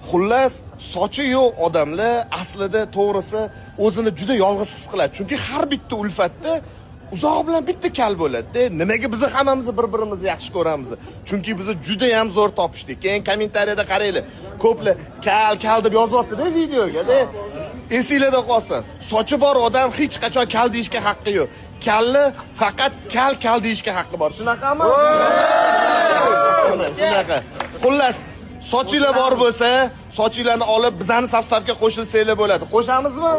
Xullas, sochi yo'q odamlar aslida to'g'risi o'zini juda yolg'iz his qiladi. Chunki har bitta ulfatda uzoq bilan bitta kal bo'ladi-da. Nimaga biz hammamiz bir-birimizni yaxshi ko'ramiz? Chunki biz juda ham zo'r topishdik. Keyin kommentariyada qaranglar. Ko'plar kal deb yozyapti-da videoga-da. Esinglarda qolsin. Sochi bor odam hech qachon kal deyishga haqqi yo'q. Kalni faqat kal deyishga haqqi bor. Shunaqami? Shunaqa. Xullas, sochinglar bor bo'lsa, sochinglarni olib bizani sostavga qo'shilsanglar bo'ladi. Qo'shamizmi?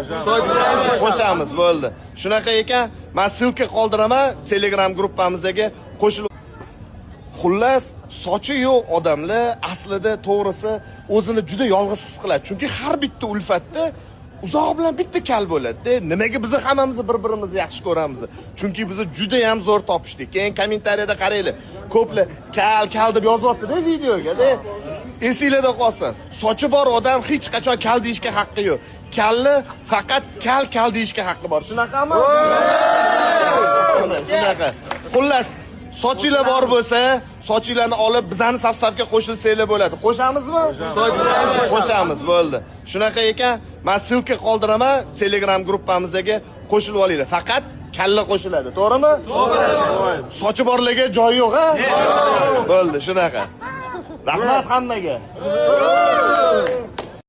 Qo'shamiz, bo'ldi. Shunaqa ekan, men silka qoldiraman Telegram gruppamizga qo'shilib. Xullas, sochi yo'q odamlar aslida to'g'risi o'zini juda yolg'iz his qiladi. Chunki har bitta ulfatda uzoq bilan bitta kal bo'ladi-da. Nimaga biz hammamiz bir-birimizni yaxshi ko'ramiz? Chunki biz juda ham zo'r topishdik. Keyin kommentariyada qaranglar. Ko'plar kal deb yozyapti-da videoga-da. Esinglarda qolsin. Sochi bor odam hech qachon kal deyishga haqqi yo'q. Kalni faqat kal deyishga haqqi bor. Shunaqami? Shunaqa. Xullas, sochinglar bor bo'lsa, sochinglarni olib bizani sostavga qo'shilsanglar bo'ladi. Qo'shamizmi? Qo'shamiz, bo'ldi. Shunaqa ekan, men silka qoldiraman Telegram gruppamizga qo'shilib olinglar. Faqat kalla qo'shiladi, to'g'rimi? To'g'ri. Sochi borlarga joy yo'q, ha? Bo'ldi, shunaqa. Rahmat hammaga.